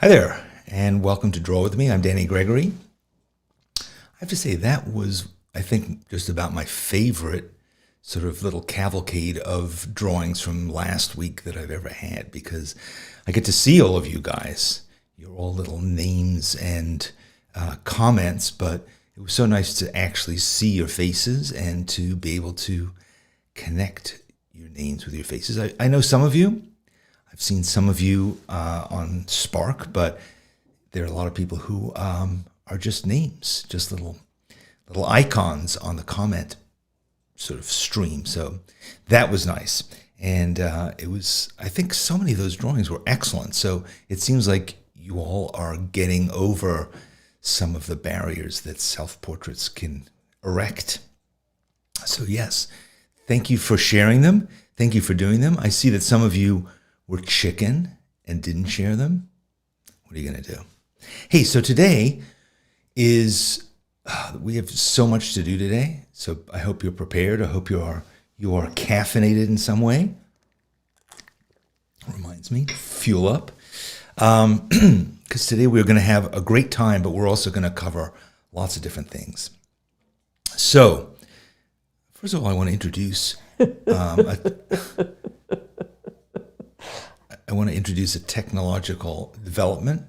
Hi there, and welcome to Draw With Me. I'm Danny Gregory. I have to say that was, I think, just about my favorite sort of little cavalcade of drawings from last week that I've ever had, because I get to see all of you guys. You're all little names and comments, but it was so nice to actually see your faces and to be able to connect your names with your faces. I know some of you. I've seen some of you on Spark, but there are a lot of people who are just names, just little icons on the comment sort of stream. So that was nice. And it was, I think so many of those drawings were excellent. So it seems like you all are getting over some of the barriers that self-portraits can erect. So yes, thank you for sharing them. Thank you for doing them. I see that some of you were chicken and didn't share them. What are you going to do? Hey, so today is, we have so much to do today. So I hope you're prepared. I hope you are caffeinated in some way. Reminds me, fuel up. Because today we're going to have a great time, but we're also going to cover lots of different things. So, first of all, I want to introduce a technological development,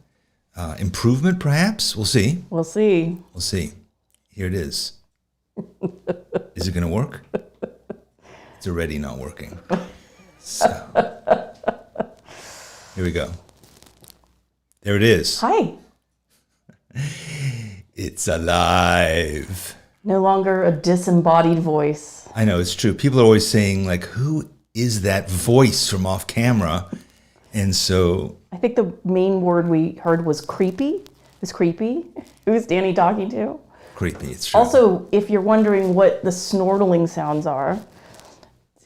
improvement, perhaps. We'll see. We'll see. We'll see. Here it is. Is it going to work? It's already not working. So, here we go. There it is. Hi. It's alive. No longer a disembodied voice. I know, it's true. People are always saying, like, who is that voice from off camera? And so I think the main word we heard was creepy. It's creepy. Who's Danny talking to? Creepy, it's true. Also, if you're wondering what the snortling sounds are,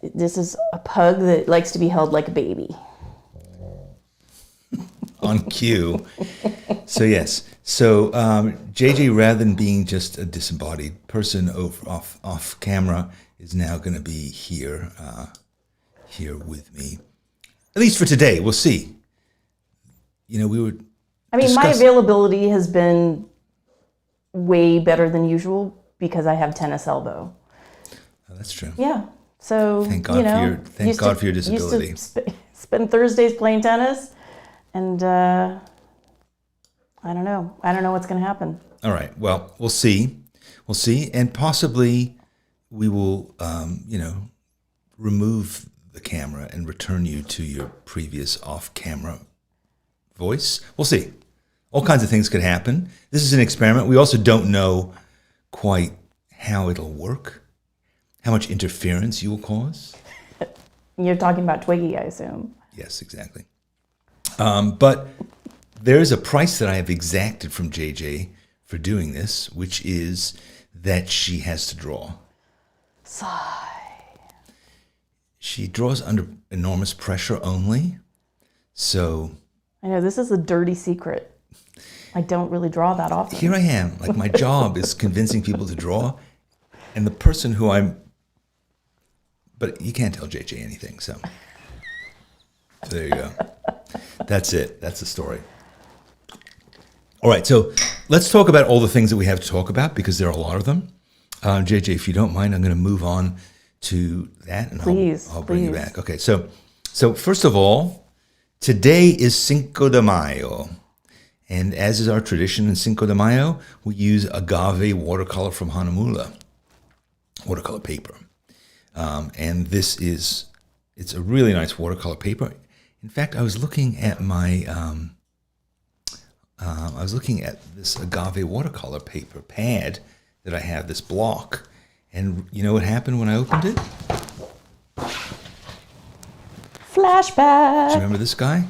this is a pug that likes to be held like a baby. On cue. So yes. So JJ, rather than being just a disembodied person off camera, is now going to be here with me. At least for today. We'll see. You know, we were. I mean, my availability has been way better than usual because I have tennis elbow. Oh, that's true. Yeah. So thank God for your disability. Used to spend Thursdays playing tennis. And I don't know. I don't know what's going to happen. All right. Well, we'll see. We'll see. And possibly we will, remove the camera and return you to your previous off-camera voice. We'll see. All kinds of things could happen. This is an experiment. We also don't know quite how it'll work, how much interference you will cause. You're talking about Twiggy, I assume. Yes, exactly. But there is a price that I have exacted from JJ for doing this, which is that she has to draw. Sigh. She draws under enormous pressure only. So I know, this is a dirty secret. I don't really draw that often. Here I am. Like, my job is convincing people to draw. And the person who but you can't tell JJ anything, so there you go. That's it. That's the story. All right, so let's talk about all the things that we have to talk about, because there are a lot of them. JJ, if you don't mind, I'm going to move on to that, and I'll bring you back. Okay, so first of all, today is Cinco de Mayo. And as is our tradition in Cinco de Mayo, we use agave watercolor from Hahnemühle watercolor paper. And it's a really nice watercolor paper. In fact, I was looking at this agave watercolor paper pad that I have, this block, and you know what happened when I opened it? Flashback. Do you remember this guy?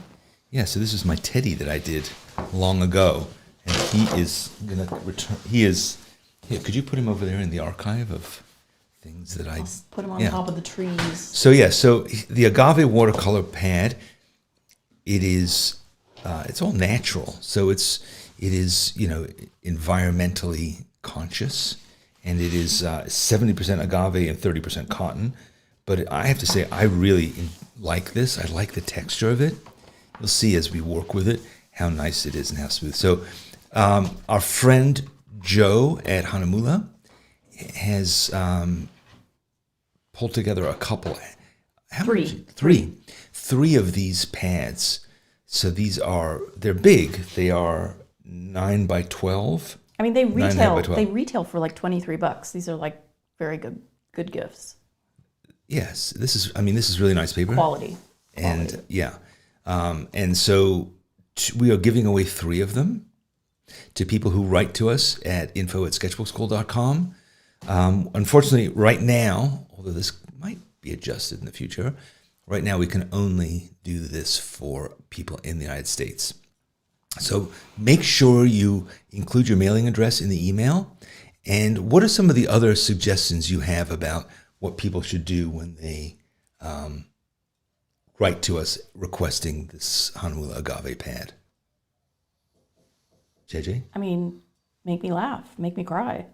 Yeah, so this is my teddy that I did long ago, and he is gonna return. Here, could you put him over there in the archive of things that I'll put him on top of the trees. So the agave watercolor pad. It is, it's all natural. So it is, environmentally conscious, and it is 70% agave and 30% cotton. But I have to say, I really like this. I like the texture of it. You'll see as we work with it. how nice it is and how smooth. So our friend Joe at Hahnemühle has pulled together a couple. Three of these pads. So they're big. They are 9 by 12. I mean, they 9.5 by 12. retail for like $23. These are like very good gifts. Yes, this is really nice paper. Quality. And yeah. And so we are giving away 3 of them to people who write to us at info@sketchbookschool.com. Unfortunately, right now, although this might be adjusted in the future, right now we can only do this for people in the United States. So make sure you include your mailing address in the email. And what are some of the other suggestions you have about what people should do when they write to us requesting this Hahnemühle Agave pad? JJ? I mean, make me laugh, make me cry.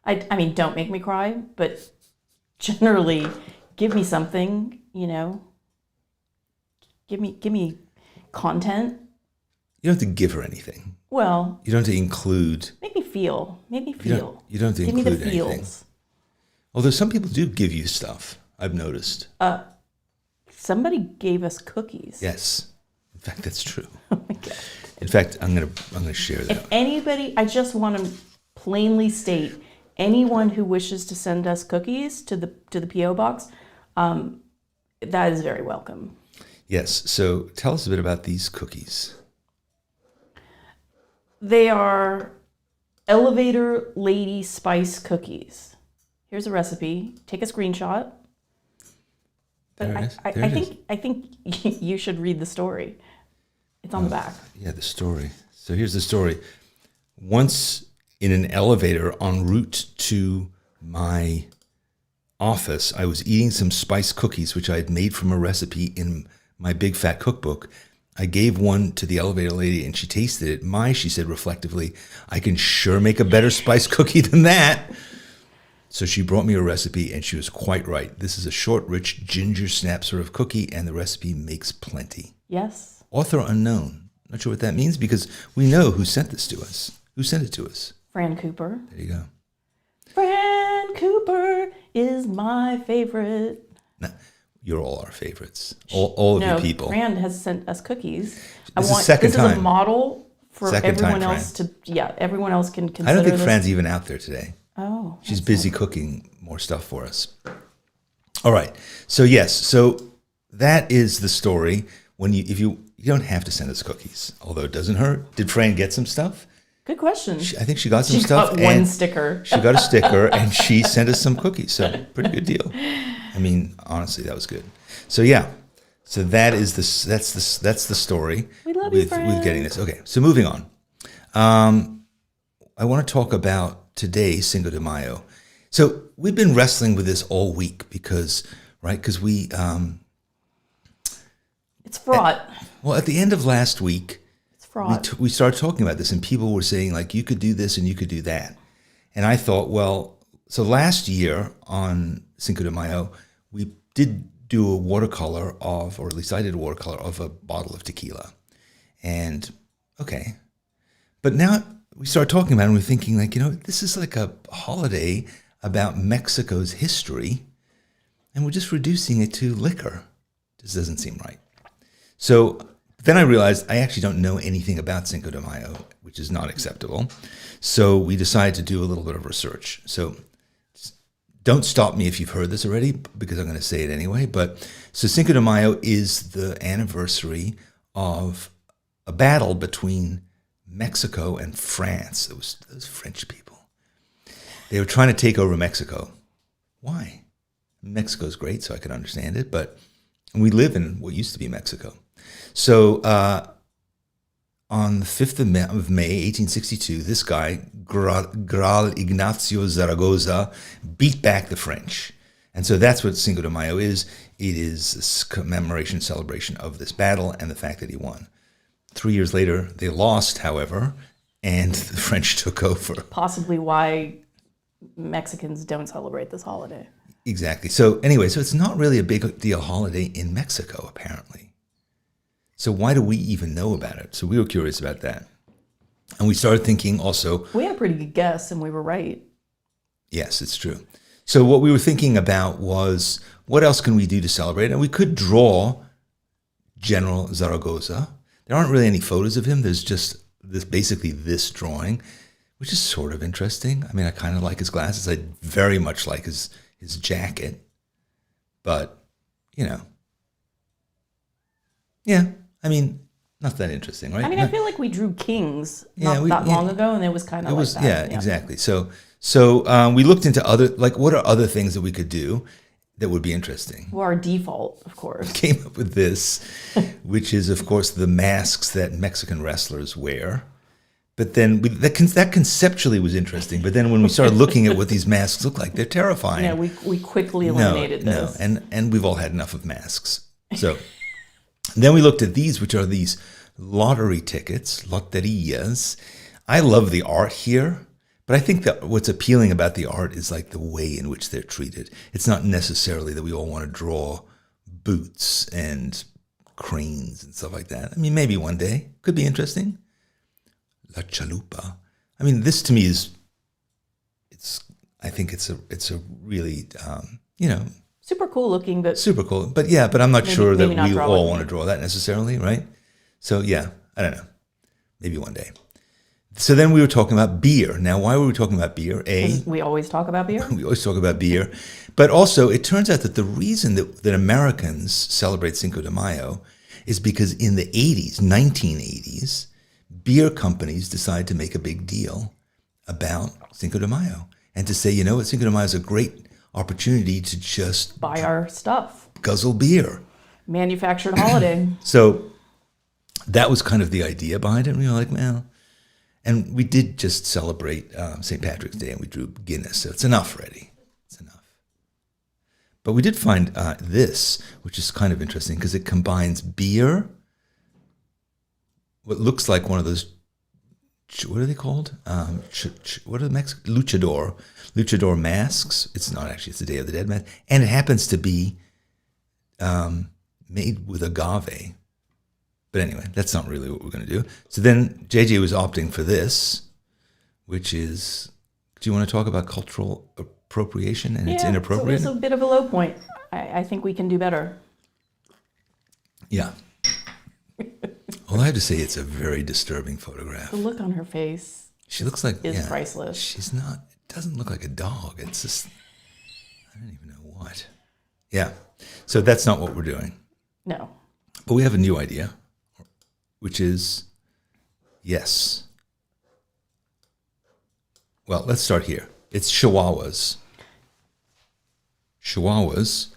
I mean, don't make me cry, but generally give me something, Give me content. You don't have to give her anything. Well, you don't have to include. Make me feel. You don't have to give include me the feels. anything. Although some people do give you stuff, I've noticed. Somebody gave us cookies. Yes, in fact, that's true. Oh my god. In fact, I'm gonna share that. If anybody, I just want to plainly state, anyone who wishes to send us cookies to the PO box, that is very welcome. Yes. So tell us a bit about these cookies. They are elevator lady spice cookies. Here's a recipe. Take a screenshot. But I think you should read the story. It's on the back. Yeah, the story. So here's the story. Once in an elevator en route to my office, I was eating some spice cookies, which I had made from a recipe in my big fat cookbook. I gave one to the elevator lady and she tasted it. She said reflectively, I can sure make a better spice cookie than that. So she brought me a recipe and she was quite right. This is a short, rich ginger snap sort of cookie and the recipe makes plenty. Yes. Author unknown. Not sure what that means because we know who sent this to us. Who sent it to us? Fran Cooper. There you go. Fran Cooper is my favorite. No, you're all our favorites. All of you people. Fran has sent us cookies. This is a model for everyone else to. Yeah, everyone else can consider. I don't think this. Fran's even out there today. Oh. She's busy cooking more stuff for us. All right. So yes. So that is the story. If you don't have to send us cookies, although it doesn't hurt. Did Fran get some stuff? Good question. I think she got some stuff. She got one sticker. She got a sticker and she sent us some cookies. So pretty good deal. I mean, honestly, that was good. So yeah. So that's the story. We love you, Fran. With getting this. Okay. So moving on. I want to talk about today, Cinco de Mayo. So we've been wrestling with this all week because we it's fraught. At the end of last week, it's fraught. We started talking about this and people were saying like, you could do this and you could do that. And I thought, so last year on Cinco de Mayo, we did do a watercolor or at least I did a watercolor of a bottle of tequila. And okay. But now we started talking about it and we're thinking like, this is like a holiday about Mexico's history and we're just reducing it to liquor. This doesn't seem right. So then I realized I actually don't know anything about Cinco de Mayo, which is not acceptable. So we decided to do a little bit of research. So don't stop me if you've heard this already, because I'm going to say it anyway. So Cinco de Mayo is the anniversary of a battle between Mexico and France. It was those French people. They were trying to take over Mexico. Why? Mexico's great, so I can understand it, but we live in what used to be Mexico. So on the 5th of May, 1862, this guy, Gral Ignacio Zaragoza, beat back the French. And so that's what Cinco de Mayo is. It is a commemoration, celebration of this battle and the fact that he won. 3 years later, they lost, however, and the French took over. Possibly why Mexicans don't celebrate this holiday. Exactly. So anyway, so it's not really a big deal holiday in Mexico, apparently. So why do we even know about it? So we were curious about that. And we started thinking also. We had a pretty good guess and we were right. Yes, it's true. So what we were thinking about was, what else can we do to celebrate? And we could draw General Zaragoza. There aren't really any photos of him. There's just basically this drawing, which is sort of interesting. I mean, I kind of like his glasses. I very much like his jacket. But, yeah, I mean, not that interesting, right? I mean, I feel like we drew kings not that long ago, and it was kind of like that. Yeah, exactly. So we looked into what are other things that we could do that would be interesting? Well, our default, of course. Came up with this, which is, of course, the masks that Mexican wrestlers wear. But then that conceptually was interesting. But then when we started looking at what these masks look like, they're terrifying. Yeah, we quickly eliminated this. And we've all had enough of masks. So then we looked at these, which are these lottery tickets, loterías. I love the art here. But I think that what's appealing about the art is like the way in which they're treated. It's not necessarily that we all want to draw boots and cranes and stuff like that. I mean, maybe one day. Could be interesting. La Chalupa. I mean, this to me I think it's a really, super cool looking, but super cool. But I'm not sure that we all want to draw that necessarily, right? So yeah, I don't know. Maybe one day. So then we were talking about beer. Now, why were we talking about beer? We always talk about beer. We always talk about beer. But also, it turns out that the reason that Americans celebrate Cinco de Mayo is because in the 1980s, beer companies decided to make a big deal about Cinco de Mayo and to say, what, Cinco de Mayo is a great opportunity to just buy our stuff, guzzle beer. Manufactured holiday. So that was kind of the idea behind it. And we were like, well... And we did just celebrate St. Patrick's Day, and we drew Guinness, so it's enough already. It's enough. But we did find this, which is kind of interesting, because it combines beer, what looks like one of those, what are they called? What are the Mexican? Luchador masks. It's not actually, it's the Day of the Dead mask. And it happens to be made with agave. But anyway, that's not really what we're going to do. So then JJ was opting for this, which is, do you want to talk about cultural appropriation and it's inappropriate? It's a bit of a low point. I think we can do better. Yeah. Well, I have to say it's a very disturbing photograph. The look on her face she looks like is priceless. She's not, it doesn't look like a dog. It's just, I don't even know what. Yeah. So that's not what we're doing. No. But we have a new idea. Which is, yes. Well, let's start here. It's Chihuahuas. Chihuahuas,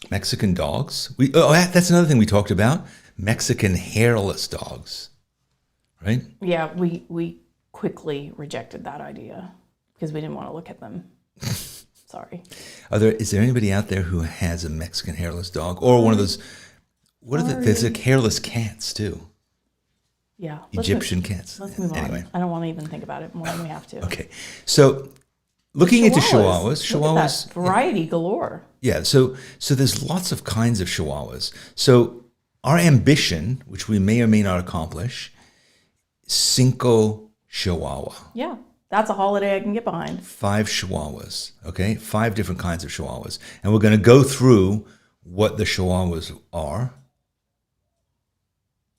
Mexican dogs. That's another thing we talked about. Mexican hairless dogs, right? Yeah, we quickly rejected that idea because we didn't want to look at them. Sorry. Is there anybody out there who has a Mexican hairless dog or one of those? There's like hairless cats too. Yeah. Egyptian cats. Let's move on. I don't want to even think about it more than we have to. Okay. So looking into Chihuahuas. Variety galore. Yeah. So there's lots of kinds of Chihuahuas. So our ambition, which we may or may not accomplish, Cinco Chihuahua. Yeah. That's a holiday I can get behind. 5 Chihuahuas. Okay. 5 different kinds of Chihuahuas. And we're going to go through what the Chihuahuas are.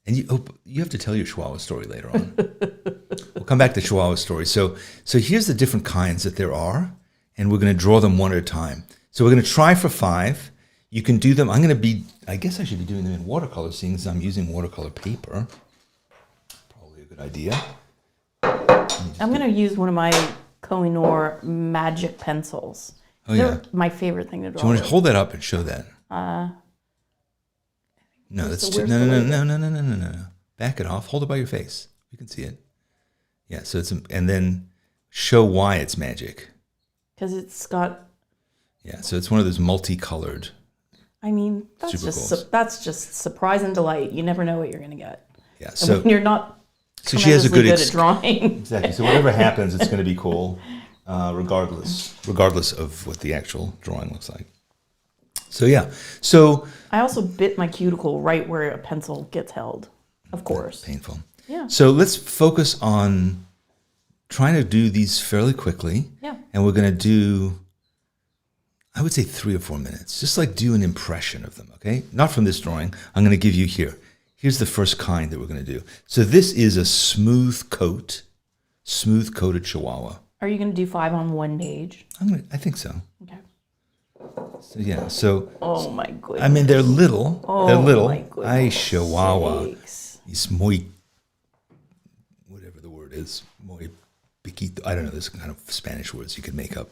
And you have to tell your Chihuahua story later on. We'll come back to Chihuahua story. So here's the different kinds that there are, and we're going to draw them one at a time. So we're going to try for 5. You can do them. I guess I should be doing them in watercolor, seeing as I'm using watercolor paper. Probably a good idea. I'm going to use one of my Kohinoor magic pencils. They're my favorite thing to draw. Do you want to hold that up and show that? No, that's too, no. Back it off. Hold it by your face. You can see it. Yeah. So and then show why it's magic. Because it's got. Yeah. So it's one of those multicolored. I mean, that's just surprise and delight. You never know what you're going to get. Yeah. So you're not. So she has a good at drawing. Exactly. So whatever happens, it's going to be cool, regardless of what the actual drawing looks like. So yeah. So I also bit my cuticle right where a pencil gets held, of course. painful. Yeah. So let's focus on trying to do these fairly quickly. Yeah. And we're going to do, I would say 3 or 4 minutes. Just like do an impression of them, okay? Not from this drawing. I'm going to give you here. Here's the first kind that we're going to do. So this is a smooth coated Chihuahua. Are you going to do 5 on one page? I think so. Okay. So yeah, so Oh my goodness. I mean they're little. They're little. My goodness Ay, Chihuahua. sakes. It's muy, whatever the word is, muy piquito. I don't know. There's kind of Spanish words you could make up.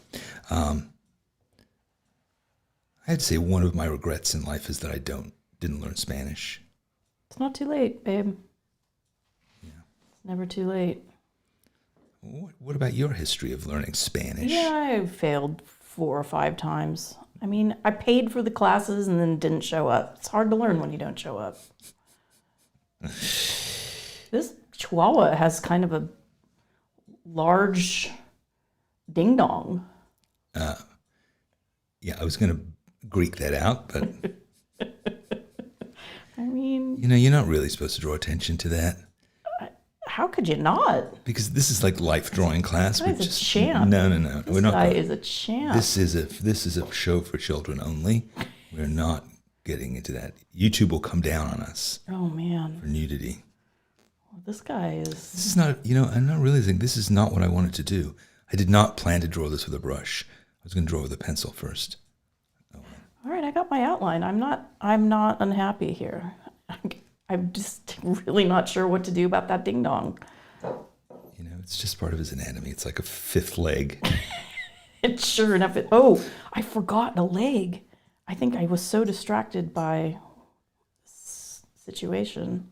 I'd say one of my regrets in life is that I didn't learn Spanish. It's not too late, babe. Yeah. It's never too late. What about your history of learning Spanish? Yeah, I failed 4 or 5 times. I mean, I paid for the classes and then didn't show up. It's hard to learn when you don't show up. This Chihuahua has kind of a large ding dong. Yeah, I was going to Greek that out, but I mean, you're not really supposed to draw attention to that. how could you not? Because this is like life drawing class. This guy's a champ. No. This guy is a champ. This is a show for children only. We're not getting into that. YouTube will come down on us Oh man, for nudity. well, this guy is. This is not. I'm not realizing this is not what I wanted to do. I did not plan to draw this with a brush. I was going to draw with a pencil first. All right, I got my outline. I'm not unhappy here. I'm just really not sure what to do about that ding dong. It's just part of his anatomy. It's like a 5th leg. And sure enough, I forgot a leg. I think I was so distracted by this situation.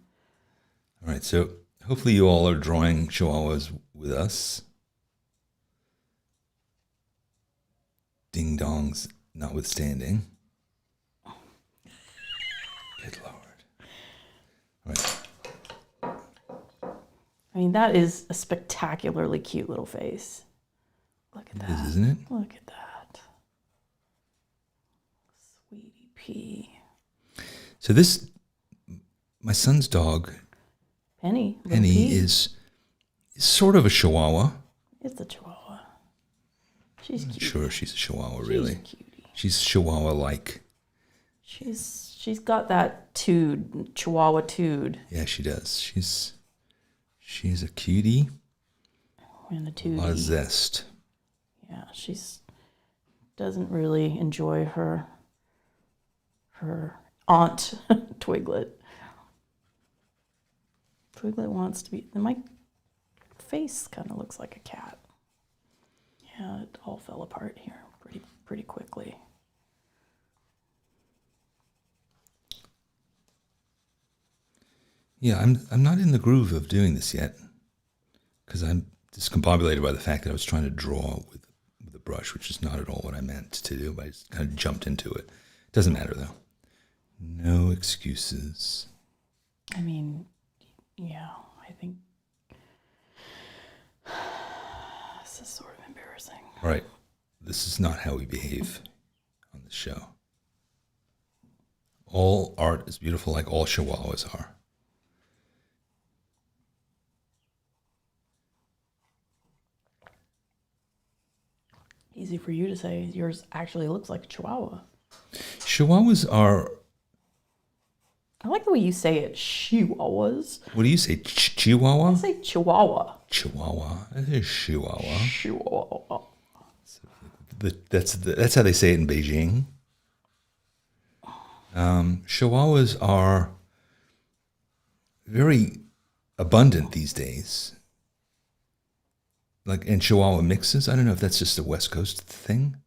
All right, so hopefully you all are drawing Chihuahuas with us. Ding dongs notwithstanding. Good Lord. All right. I mean, that is a spectacularly cute little face. Look at It that. is, isn't it? Look at that. Sweetie pea. So my son's dog, Penny. Little Penny, pea. is sort of a Chihuahua. It's a Chihuahua. She's I'm not cute. sure she's a Chihuahua, really. She's a cutie. She's Chihuahua-like. She's got that tude, Chihuahua tude. Yeah, she does. She's a cutie. And a A tude. lot of zest. Yeah, doesn't really enjoy her aunt Twiglet. Twiglet wants to be. And my face kind of looks like a cat. Yeah, it all fell apart here pretty quickly. Yeah, I'm not in the groove of doing this yet because I'm discombobulated by the fact that I was trying to draw with a brush, which is not at all what I meant to do, but I just kind of jumped into it. Doesn't matter, though. No excuses. I mean, yeah, I think this is sort of embarrassing. All right. This is not how we behave on this show. All art is beautiful like all Chihuahuas are. Easy for you to say. Yours actually looks like a Chihuahua. Chihuahuas are... I like the way you say it, Chihuahuas. What do you say? Chihuahua? I say Chihuahua. Chihuahua. I say Chihuahua. Chihuahua. That's how they say it in Beijing. Chihuahuas are very abundant these days. Like in Chihuahua mixes. I don't know if that's just a West Coast thing.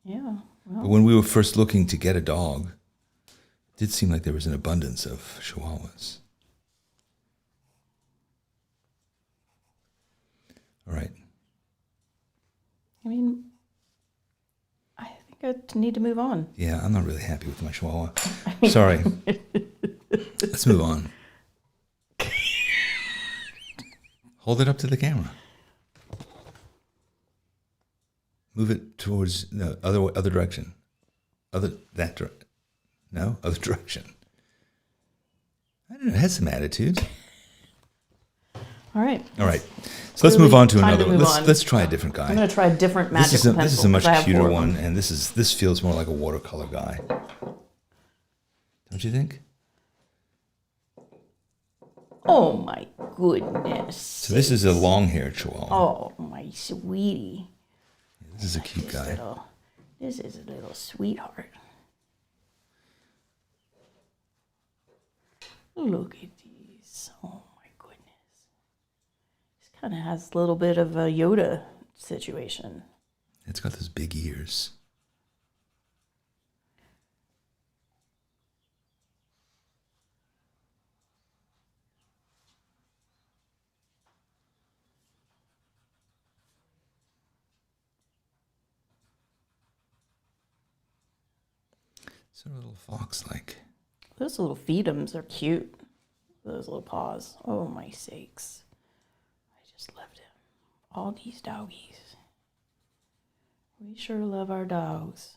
Yeah. Well, But when we were first looking to get a dog, it did seem like there was an abundance of Chihuahuas. All right. I mean, I think I need to move on. Yeah, I'm not really happy with my Chihuahua. Sorry. Let's move on. Hold it up to the camera. Move it towards the other direction. other direction. I don't know. It has some attitude. All right. So let's move on to another one. On. Let's try a different guy. I'm going to try a different magic pencil. This is a much cuter one, and this feels more like a watercolor guy. Don't you think? Oh my goodness. So this is a long-haired Chihuahua. Oh my sweetie. This is a cute guy. This is a little sweetheart. Look at these. Oh my goodness. This kind of has a little bit of a Yoda situation. It's got those big ears. Sort of a little fox-like. Those little feetums are cute. Those little paws. Oh my sakes. I just love them. All these doggies. We sure love our dogs.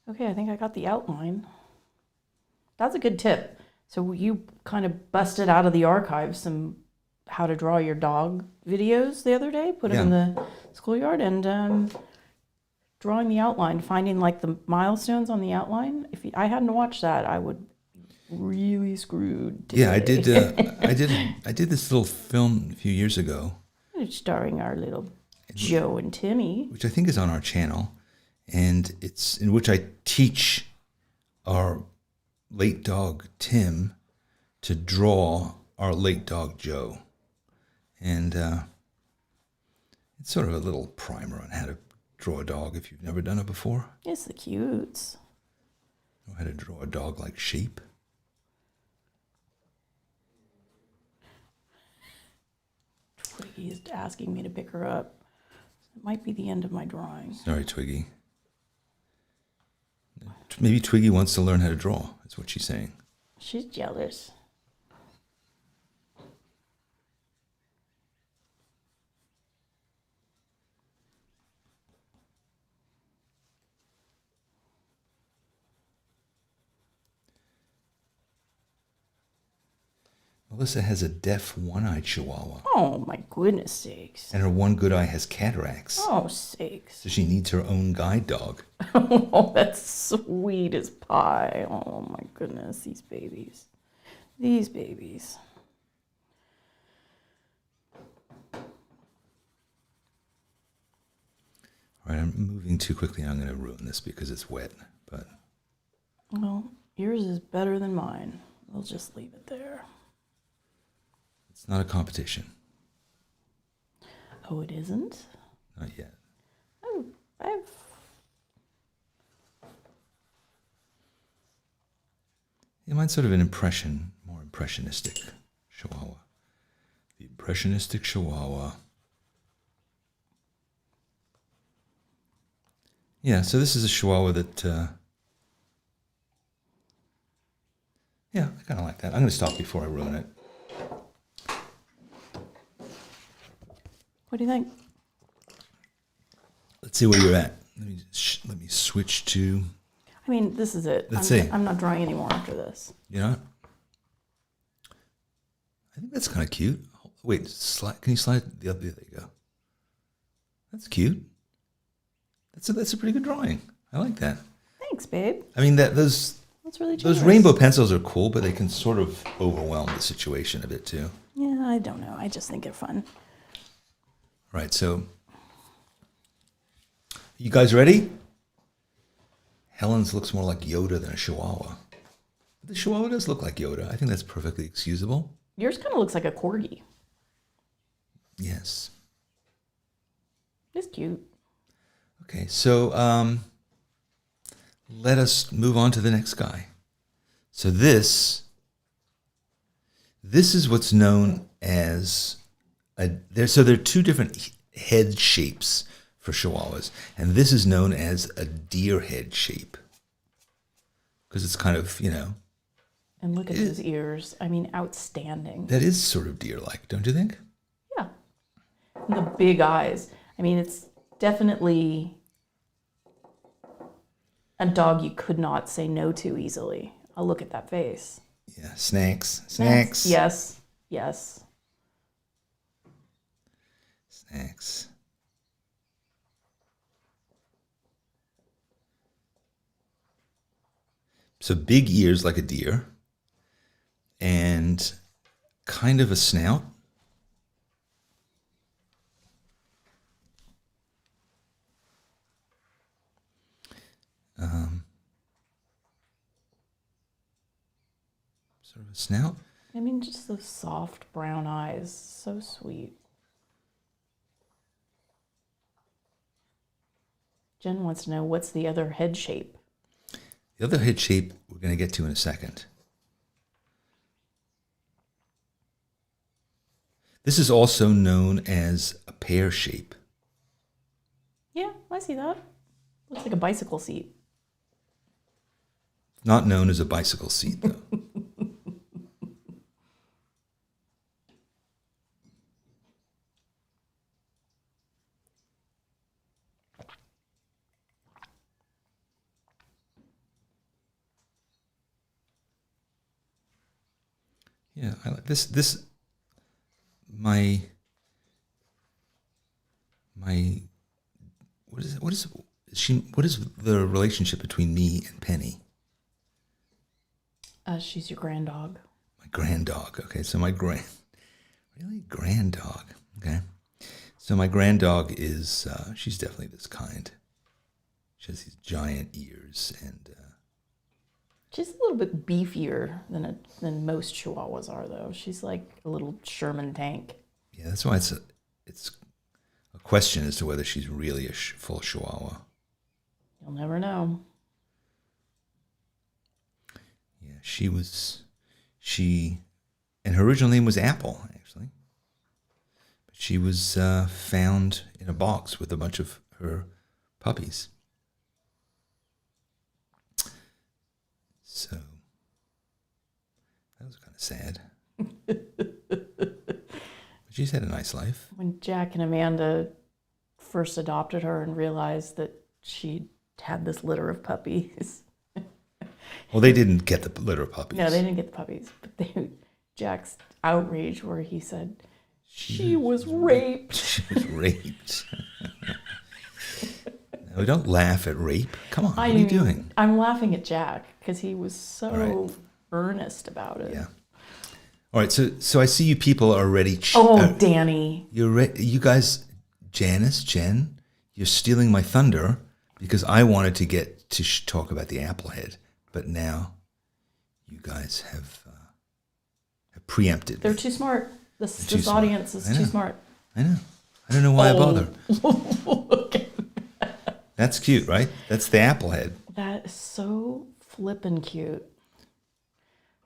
Okay, I think I got the outline. That's a good tip. So you kind of busted out of the archives some how to draw your dog videos the other day, put them in the schoolyard, and drawing the outline, finding like the milestones on the outline. If I hadn't watched that, I would be really screwed today. Yeah, I did this little film a few years ago. Starring our little Joe and Timmy. Which I think is on our channel. And it's in which I teach our late dog Tim to draw our late dog Joe. And it's sort of a little primer on how to draw a dog if you've never done it before. It's the cutes. Know how to draw a dog-like shape. Twiggy is asking me to pick her up. It might be the end of my drawing. Sorry, Twiggy. Maybe Twiggy wants to learn how to draw, is what she's saying. She's jealous. Melissa has a deaf one-eyed Chihuahua. Oh, my goodness sakes. And her one good eye has cataracts. Oh, sakes. So she needs her own guide dog. Oh, that's sweet as pie. Oh, my goodness. These babies. These babies. All right, I'm moving too quickly. I'm going to ruin this because it's wet. But Well, yours is better than mine. We'll just leave it there. It's not a competition. Oh, it isn't? Not yet. Oh, Yeah, mine's sort of an more impressionistic Chihuahua. The impressionistic Chihuahua. Yeah, so this is a Chihuahua that, yeah, I kind of like that. I'm going to stop before I ruin it. What do you think? Let's see where you're at. Let me switch to. I mean, this is it. Let's see. I'm not drawing anymore after this. You know, I think that's kind of cute. Wait, can you slide the other? There you go. That's cute. That's a pretty good drawing. I like that. Thanks, babe. I mean those really generous. those rainbow pencils are cool, but they can sort of overwhelm the situation a bit too. Yeah, I don't know. I just think they're fun. Right. So, you guys ready? Helen's looks more like Yoda than a Chihuahua. But the Chihuahua does look like Yoda. I think that's perfectly excusable. Yours kind of looks like a corgi. Yes. It's cute. Okay, so let us move on to the next guy. So this is what's known as there are two different head shapes for Chihuahuas. And this is known as a deer head shape because it's kind of, And look at those ears. I mean, outstanding. That is sort of deer-like, don't you think? Yeah. And the big eyes. I mean, it's definitely a dog you could not say no to easily. I'll look at that face. Yeah, snacks. Yes. Snacks. So big ears like a deer and kind of a snout. Sort of a snout. I mean, just those soft brown eyes. So sweet. Jen wants to know, what's the other head shape? The other head shape we're going to get to in a second. This is also known as a pear shape. Yeah, I see that. Looks like a bicycle seat. Not known as a bicycle seat, though. Yeah, I like this. My. What is the relationship between me and Penny? She's your grand dog. My grand dog. Okay, so my grand dog. Okay, so my grand dog is she's definitely this kind. She has these giant ears and. She's a little bit beefier than most Chihuahuas are, though. She's like a little Sherman tank. Yeah, that's why it's a question as to whether she's really a full Chihuahua. You'll never know. Yeah, and her original name was Apple, actually. But she was found in a box with a bunch of her puppies. So that was kind of sad. But she's had a nice life. When Jack and Amanda first adopted her and realized that she had this litter of puppies. Well, they didn't get the litter of puppies. No, they didn't get the puppies. But Jack's outrage where he said, she was raped. She was raped. No, don't laugh at rape. Come on, what are you doing? I'm laughing at Jack because he was so earnest about it. Yeah. All right, so I see you people are ready. Danny. You guys, Jen, you're stealing my thunder because I wanted to get to talk about the Applehead, but now you guys have preempted. They're too smart. This audience is too smart. I know. I don't know why I bother. That's cute, right? That's the Applehead. That is so flippin' cute.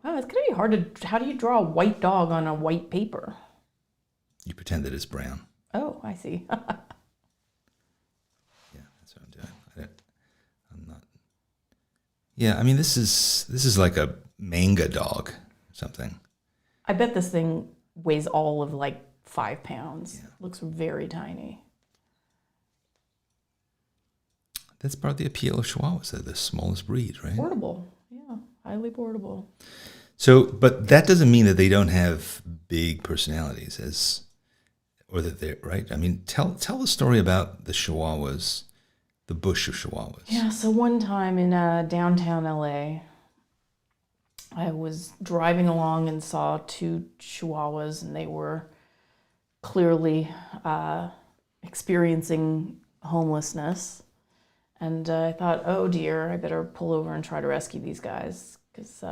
Wow, it's going to be hard to... How do you draw a white dog on a white paper? You pretend that it's brown. Oh, I see. Yeah, that's what I'm doing. I'm not... Yeah, I mean, this is like a manga dog or something. I bet this thing weighs all of like 5 pounds. Yeah. Looks very tiny. That's part of the appeal of Chihuahuas. They're the smallest breed, right? Portable. Yeah, highly portable. So, but that doesn't mean that they don't have big personalities, or that they're right. I mean, tell the story about the Chihuahuas, the bush of Chihuahuas. Yeah. So one time in downtown LA, I was driving along and saw 2 Chihuahuas, and they were clearly experiencing homelessness. And I thought, oh dear, I better pull over and try to rescue these guys because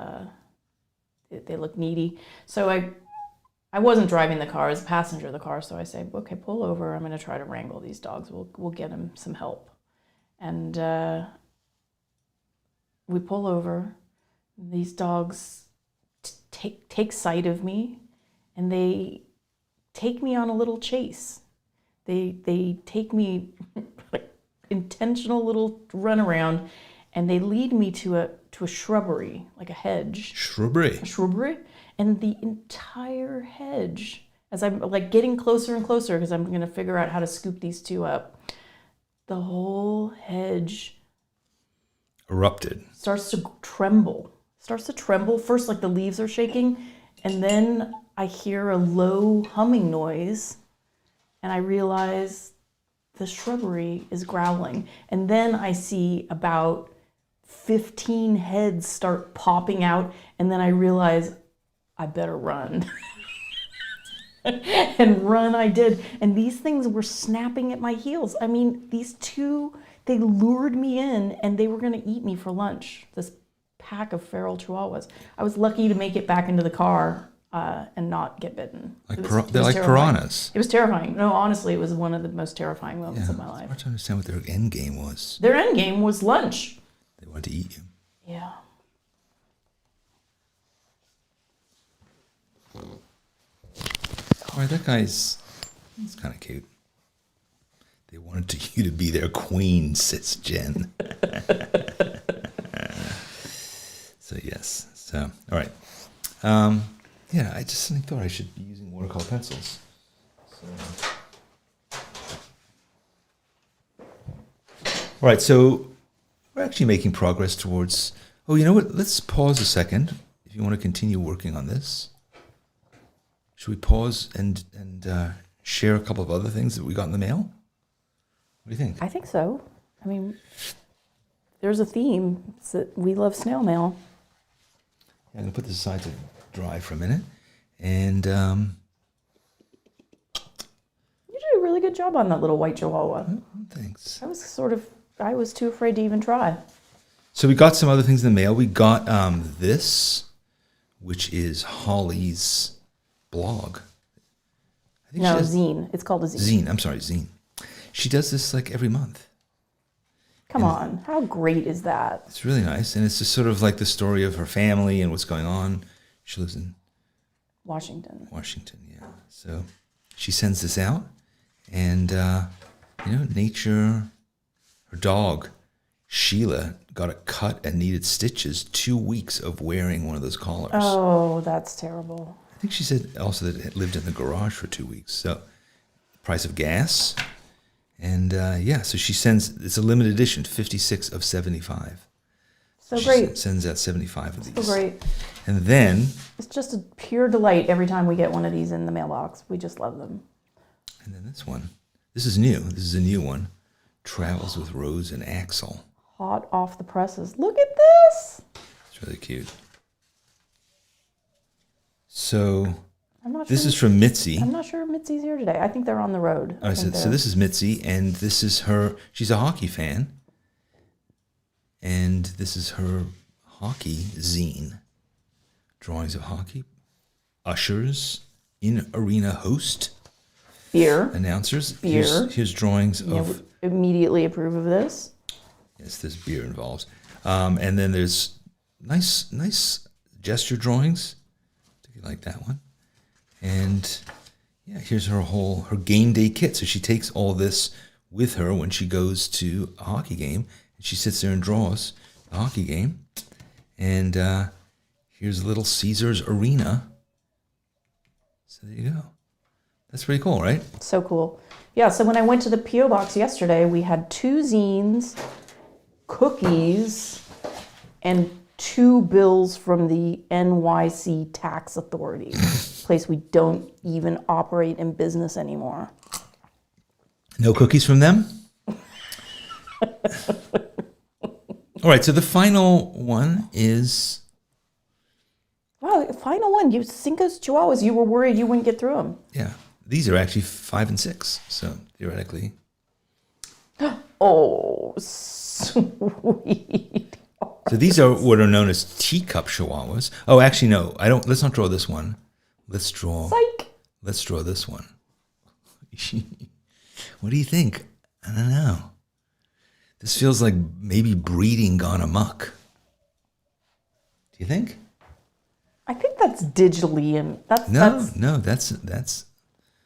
they look needy. So I wasn't driving the car, I was a passenger of the car. So I said, okay, pull over. I'm going to try to wrangle these dogs. We'll get them some help. And we pull over. These dogs take sight of me, and they take me on a little chase. They take me intentional little runaround, and they lead me to a shrubbery, like a hedge. Shrubbery. A shrubbery, and the entire hedge, as I'm like getting closer and closer, because I'm going to figure out how to scoop these two up. The whole hedge Erupted. starts to tremble. First, like the leaves are shaking, and then I hear a low humming noise, and I realize the shrubbery is growling. And then I see about 15 heads start popping out, and then I realize I better run. And run I did. And these things were snapping at my heels. I mean, these two, they lured me in, and they were going to eat me for lunch, this pack of feral Chihuahuas. I was lucky to make it back into the car and not get bitten. They're like piranhas. It was terrifying. No, honestly, it was one of the most terrifying moments of my life. It's hard to understand what their end game was. Their end game was lunch. They wanted to eat you. Yeah. All right, that guy's kind of cute. They wanted you to be their queen, sits Jen. So yes. So all right. Yeah, I just thought I should be using watercolor pencils. So. All right, so we're actually making progress towards. Oh, you know what? Let's pause a second if you want to continue working on this. Should we pause and share a couple of other things that we got in the mail? What do you think? I think so. I mean, there's a theme. It's that we love snail mail. Yeah, I'm going to put this aside to dry for a minute. And You did a really good job on that little white Chihuahua. thanks. I was too afraid to even try. So we got some other things in the mail. We got this, which is Holly's blog. I think Zine. It's called a zine. Zine. I'm sorry, Zine. She does this like every month. Come on. How great is that? It's really nice. And it's just sort of like the story of her family and what's going on. She lives in Washington, yeah. So she sends this out. And, nature, her dog, Sheila, got a cut and needed stitches 2 weeks of wearing one of those collars. Oh, that's terrible. I think she said also that it lived in the garage for 2 weeks. So, price of gas. And so she sends, it's a limited edition, 56 of 75. So She great. sends out 75 of these. So great. And then, It's just a pure delight every time we get one of these in the mailbox. We just love them. and then this one. This is new. This is a new one. Travels with Rose and Axel. Hot off the presses. Look at this. It's really cute. So, I'm not this sure. is from Mitzi. I'm not sure Mitzi's here today. I think they're on the road. All right, so this is Mitzi, and this is her. She's a hockey fan, and this is her hockey zine. Drawings of hockey, ushers, in-arena host, Beer. announcers. Beer. Here's drawings Yeah, of. we immediately approve of this. Yes, there's beer involved, and then there's nice gesture drawings. You like that one, and yeah, here's her game day kit. So she takes all this with her when she goes to a hockey game, and she sits there and draws the hockey game. And here's Little Caesar's Arena. So there you go. That's pretty cool, right? So cool. Yeah, so when I went to the P.O. box yesterday, we had 2 zines, cookies, and 2 bills from the NYC tax authority, place we don't even operate in business anymore. No cookies from them? All right, so the final one is... Wow, final one. You Cinco's Chihuahuas. You were worried you wouldn't get through them. Yeah, these are actually 5 and 6, so theoretically... Oh, sweet. So these are what are known as teacup Chihuahuas. Oh, actually, no. Let's not draw this one. Let's draw this one. What do you think? I don't know. This feels like maybe breeding gone amok. Do you think? I think that's digitally and that's No, that's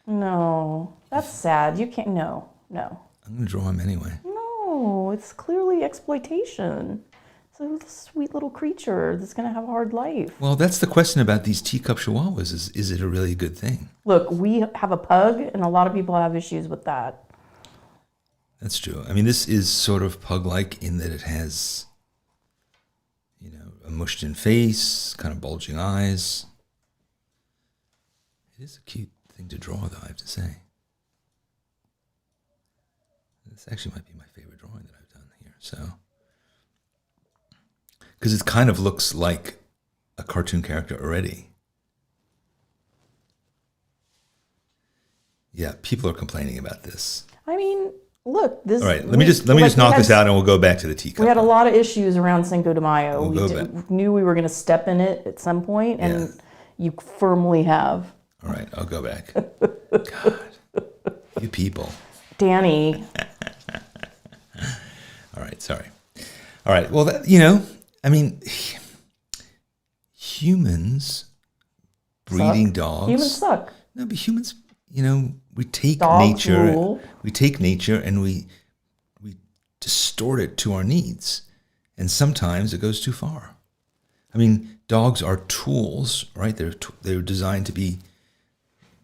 no. That's sad. You can't. No. I'm gonna draw him anyway. No. it's clearly exploitation. It's a sweet little creature that's going to have a hard life. Well, that's the question about these teacup Chihuahuas. Is it a really good thing? Look, we have a pug, and a lot of people have issues with that. That's true. I mean, this is sort of pug-like in that it has, a mushed-in face, kind of bulging eyes. It is a cute thing to draw, though, I have to say. This actually might be my favorite drawing that I've done here. So, because it kind of looks like a cartoon character already. Yeah, people are complaining about this. I mean, look, this. All right, let me just knock this out, and we'll go back to the teacup. We had a lot of issues around Cinco de Mayo. We'll We knew we were going to step in it at some point, and you firmly have. All right, I'll go back. God, you people. Danny. All right, sorry. All right, well, I mean, humans breeding dogs. Humans suck. No, but humans, we take Dogs nature. rule. We take nature and we distort it to our needs, and sometimes it goes too far. I mean, dogs are tools, right? They're designed to be.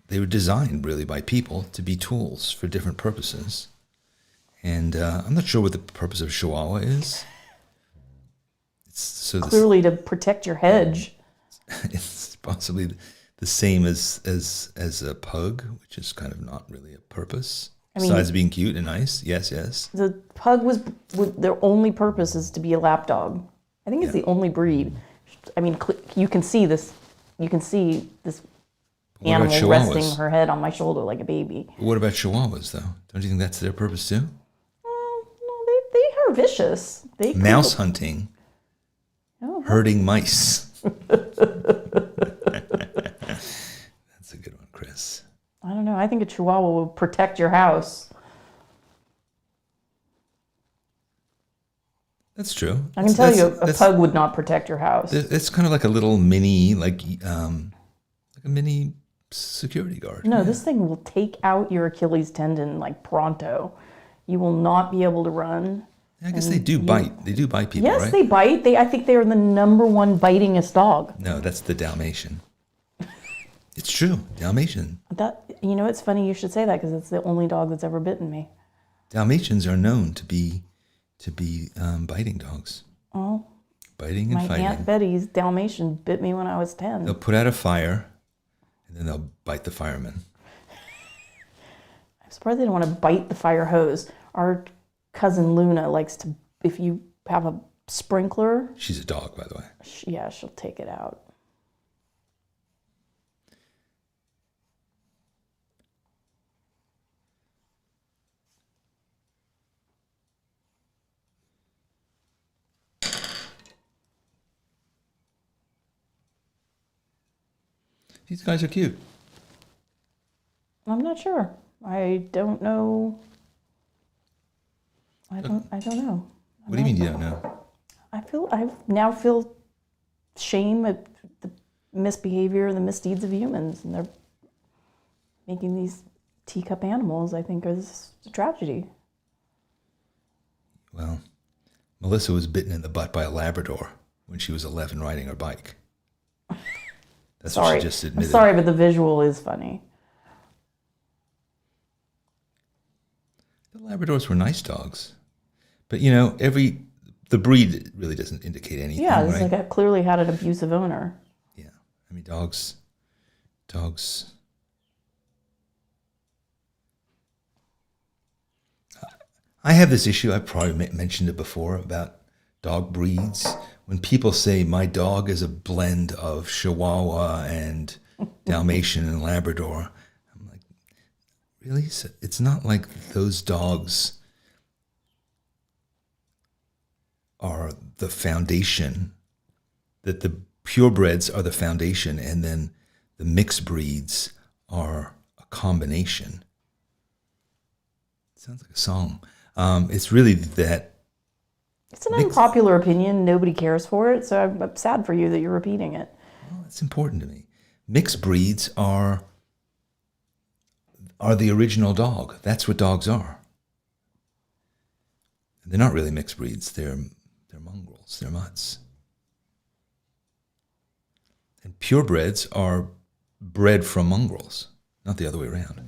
They were designed really by people to be tools for different purposes. And I'm not sure what the purpose of Chihuahua is. It's Clearly to protect your hedge. It's possibly the same as a pug, which is kind of not really a purpose. Besides being cute and nice. Yes. The pug was their only purpose is to be a lap dog. I think it's the only breed. I mean, you can see this. You can see this animal resting her head on my shoulder like a baby. What about Chihuahuas, though? Don't you think that's their purpose too? No, they are vicious. Mouse hunting, herding mice. That's a good one, Chris. I don't know. I think a Chihuahua will protect your house. That's true. I can tell you, a pug would not protect your house. It's kind of like a little mini, like a mini security guard. No, this thing will take out your Achilles tendon like pronto. You will not be able to run. I guess they do bite. They do bite people, yes, right? they bite. I think they are the number one bitingest dog. No, that's the Dalmatian. It's true, Dalmatian. It's funny you should say that because it's the only dog that's ever bitten me. Dalmatians are known to be biting dogs. Oh, biting and fighting. My Aunt Betty's Dalmatian bit me when I was 10. They'll put out a fire, and then they'll bite the fireman. I'm surprised they don't want to bite the fire hose. Our cousin Luna likes to, if you have a sprinkler. She's a dog, by the way. She'll take it out. These guys are cute. I'm not sure. I don't know. I don't know. What do you mean you don't know? I now feel shame at the misbehavior and the misdeeds of humans, and they're making these teacup animals. I think is a tragedy. Well, Melissa was bitten in the butt by a Labrador when she was 11 riding her bike. That's what she just admitted. I'm sorry, but the visual is funny. The Labradors were nice dogs. But, the breed really doesn't indicate anything, Yeah, it's right? like it clearly had an abusive owner. Yeah. I mean, dogs. I have this issue, I've probably mentioned it before, about dog breeds. When people say my dog is a blend of Chihuahua and Dalmatian and Labrador, I'm like, really? So it's not like those dogs are the foundation, that the purebreds are the foundation, and then the mixed breeds are a combination. It sounds like a song. It's really that. It's an unpopular opinion. Nobody cares for it, so I'm sad for you that you're repeating it. Well, it's important to me. Mixed breeds are the original dog. That's what dogs are. They're not really mixed breeds. They're mongrels. They're mutts. And purebreds are bred from mongrels, not the other way around.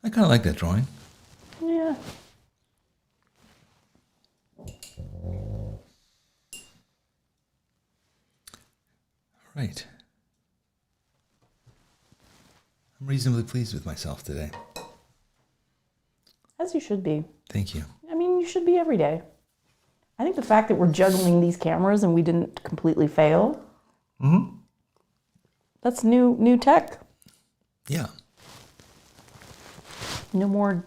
I kind of like that drawing. Yeah. All right. I'm reasonably pleased with myself today. As you should be. Thank you. I mean, you should be every day. I think the fact that we're juggling these cameras and we didn't completely fail, that's new tech. Yeah. No more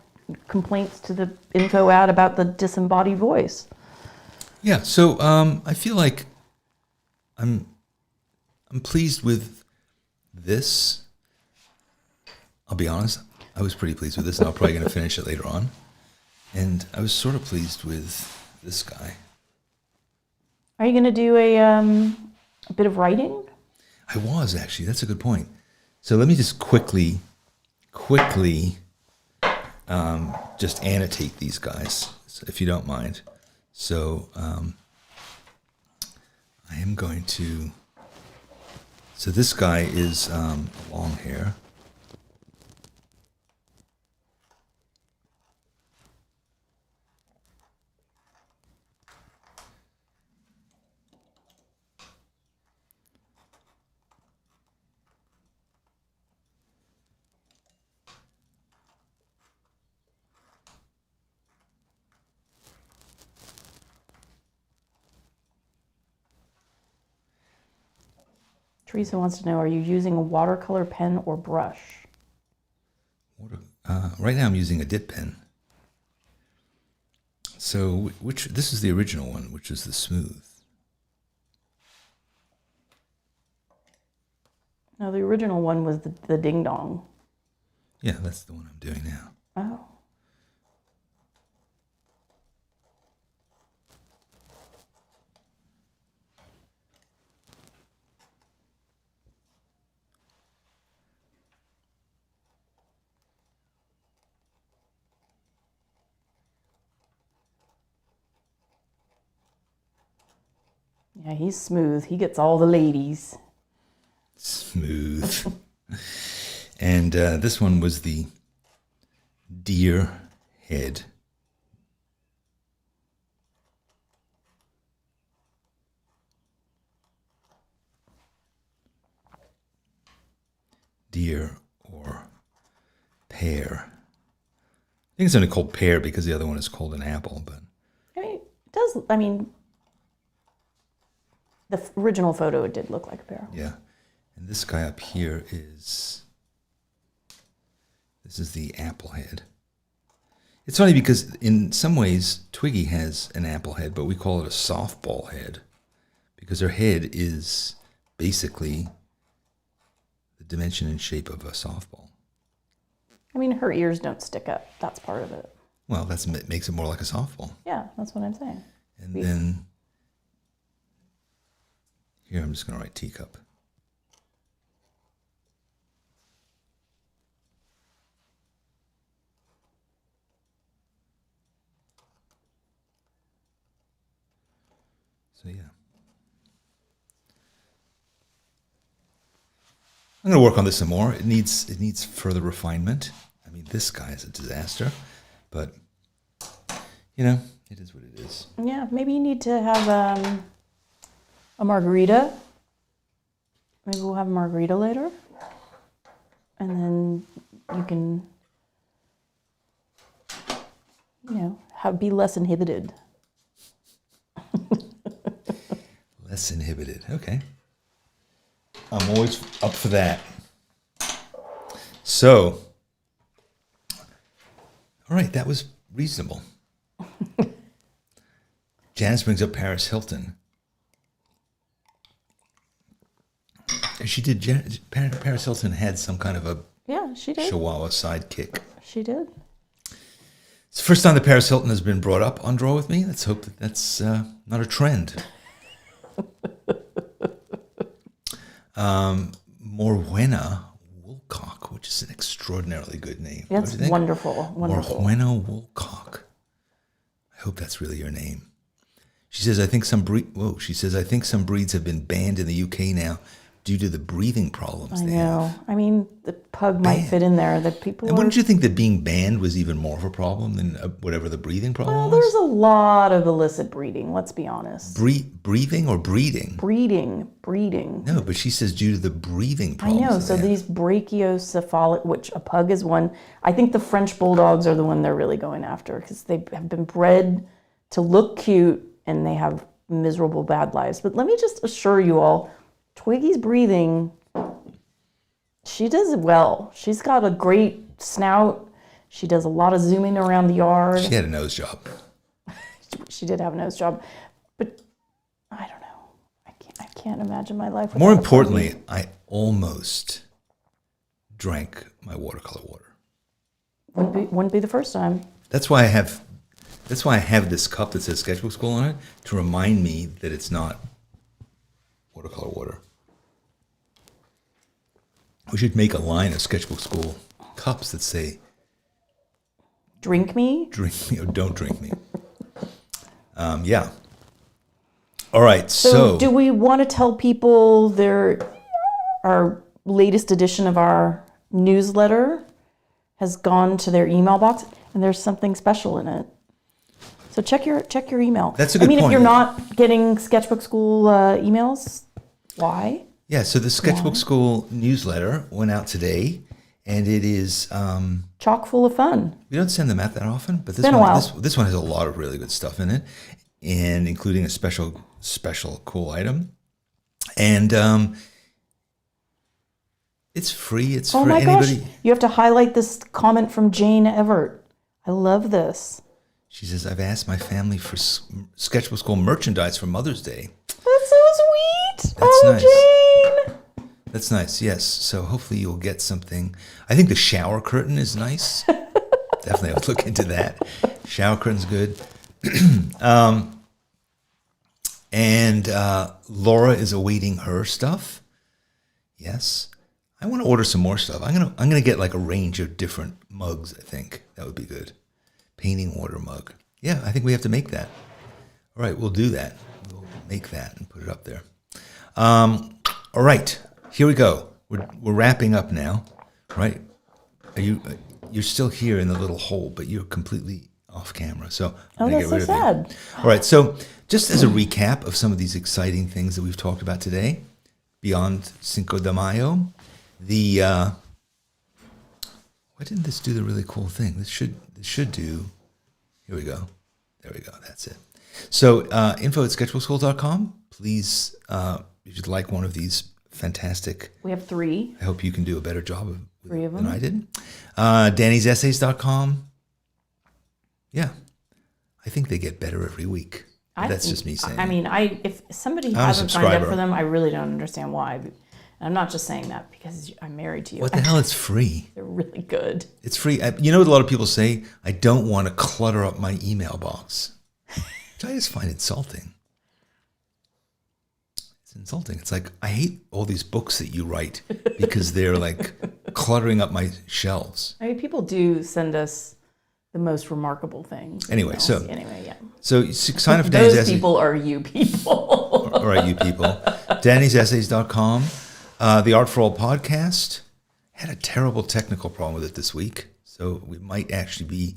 complaints to the info ad about the disembodied voice. Yeah, so I feel like I'm pleased with this. I'll be honest, I was pretty pleased with this, and I'm probably going to finish it later on. And I was sort of pleased with this guy. Are you going to do a bit of writing? I was, actually. That's a good point. So let me just quickly just annotate these guys, if you don't mind. So I am going to... So this guy is long hair. Teresa wants to know, are you using a watercolor pen or brush? Right now I'm using a dip pen. So this is the original one, which is the smooth. No, the original one was the ding dong. Yeah, that's the one I'm doing now. Oh. Yeah, he's smooth. He gets all the ladies. Smooth. And this one was the deer head. Deer or pear. I think it's only called pear because the other one is called an apple, but... I mean, the original photo, it did look like a pear. Yeah. And this guy up here is... This is the apple head. It's funny because in some ways Twiggy has an apple head, but we call it a softball head because her head is basically the dimension and shape of a softball. I mean, her ears don't stick up. That's part of it. Well, it makes it more like a softball. Yeah, that's what I'm saying. And then here I'm just going to write teacup. So yeah. I'm going to work on this some more. It needs further refinement. I mean, this guy is a disaster, but you know, it is what it is. Yeah, maybe you need to have a margarita. Maybe we'll have a margarita later. And then you can, be less inhibited. Less inhibited. Okay. I'm always up for that. So, all right, that was reasonable. Janice brings up Paris Hilton. She did. Paris Hilton had some kind of a she did. Chihuahua sidekick. She did. It's the first time that Paris Hilton has been brought up on Draw With Me. Let's hope that that's not a trend. Morwenna which is an extraordinarily good name. That's wonderful. Wonderful. Morwenna Woolcock. I hope that's really your name. She says, I think some breeds have been banned in the UK now due to the breathing problems they have. I mean, the pug might fit in there. The people. And wouldn't you think that being banned was even more of a problem than whatever the breathing problem was? There's a lot of illicit breeding, let's be honest. Breathing or breeding? Breeding. No, but she says due to the breathing problems. I know, so these brachiocephalic, which a pug is one. I think the French bulldogs are the one they're really going after because they have been bred to look cute and they have miserable bad lives. But let me just assure you all, Twiggy's breathing, she does it well. She's got a great snout. She does a lot of zooming around the yard. She had a nose job. She did have a nose job. But I don't know. I can't imagine my life without More importantly, I almost drank my watercolor water. Wouldn't be the first time. That's why I have this cup that says Sketchbook Skool on it, to remind me that it's not watercolor water. We should make a line of Sketchbook Skool cups that say, drink me or don't drink me. Yeah. All right, so do we want to tell people our latest edition of our newsletter has gone to their email box and there's something special in it? So check your email. That's a good point. If you're not getting Sketchbook Skool emails, why? Yeah, so the Sketchbook Skool newsletter went out today, and it is chock full of fun. We don't send them out that often, but this one has a lot of really good stuff in it, and including a special cool item. And it's free. It's for anybody. Gosh. You have to highlight this comment from Jane Everett. I love this. She says, I've asked my family for Sketchbook Skool merchandise for Mother's Day. That's so sweet. That's nice. Jane. That's nice, yes. So hopefully you'll get something. I think the shower curtain is nice. Definitely, I would look into that. Shower curtain's good. And Laura is awaiting her stuff. Yes. I want to order some more stuff. I'm gonna get like a range of different mugs, I think. That would be good. Painting water mug. Yeah, I think we have to make that. All right, we'll do that. We'll make that and put it up there. All right, here we go. We're wrapping up now, right? You're still here in the little hole, but you're completely off camera. So I'm gonna that's get rid so of sad. you. All right, so just as a recap of some of these exciting things that we've talked about today, beyond Cinco de Mayo, why didn't this do the really cool thing? This should do. Here we go. There we go. That's it. So info@sketchbookskool.com. Please, if you'd like one of these fantastic. We have 3. I hope you can do a better job of 3 of them than I did. Danny'sEssays.com. Yeah, I think they get better every week. That's just me saying. I mean, if somebody hasn't signed up for them, I really don't understand why. And I'm not just saying that because I'm married to you. What the hell? It's free. They're really good. It's free. You know what a lot of people say? I don't want to clutter up my email box. Which I just find insulting. It's insulting. It's like, I hate all these books that you write because they're like cluttering up my shelves. I mean, people do send us the most remarkable things. Anyway, yeah. So sign up for Danny's Those Essays. people are you people. All right, you people. Danny'sEssays.com. The Art for All podcast had a terrible technical problem with it this week. So we might actually be,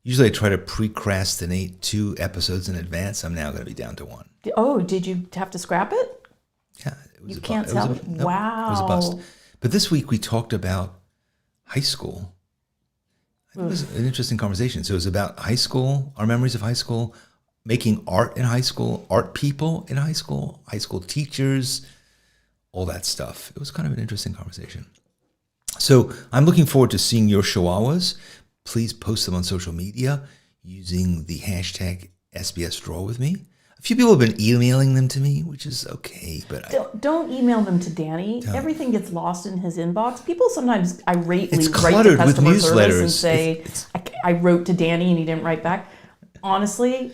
usually I try to procrastinate 2 episodes in advance. I'm now going to be down to 1. Oh, did you have to scrap it? Yeah. It was you can't tell me. Wow. It was a bust. But this week we talked about high school. I think it was an interesting conversation. So it was about high school, our memories of high school, making art in high school, art people in high school teachers, all that stuff. It was kind of an interesting conversation. So I'm looking forward to seeing your Chihuahuas. Please post them on social media using the hashtag SBSDrawWithMe. A few people have been emailing them to me, which is okay, but don't email them to Danny. Everything gets lost in his inbox. People sometimes irately write to cluttered with customer service newsletters and say, I wrote to Danny and he didn't write back. Honestly,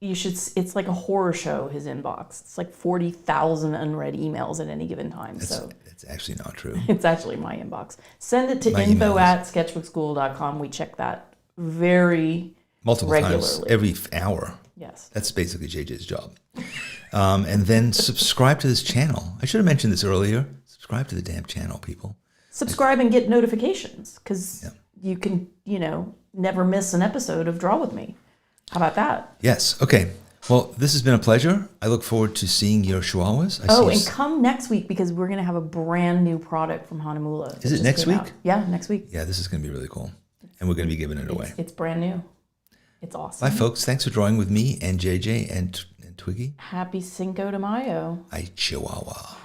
you should. It's like a horror show, his inbox. It's like 40,000 unread emails at any given time. So it's actually not true. It's actually my inbox. Send it to My info@sketchbookskool.com. We check that very multiple times regularly. every hour. Yes. That's basically JJ's job. And then subscribe to this channel. I should have mentioned this earlier. Subscribe to the damn channel, people. Subscribe and get notifications because you can, never miss an episode of Draw With Me. How about that? Yes. Okay. Well, this has been a pleasure. I look forward to seeing your Chihuahuas. And come next week because we're going to have a brand new product from Hahnemühle. Is it next week? Yeah, next week. Yeah, this is going to be really cool. And we're going to be giving it away. It's brand new. It's awesome. Bye, folks. Thanks for drawing with me and JJ and Twiggy. Happy Cinco de Mayo. Ay, Chihuahua.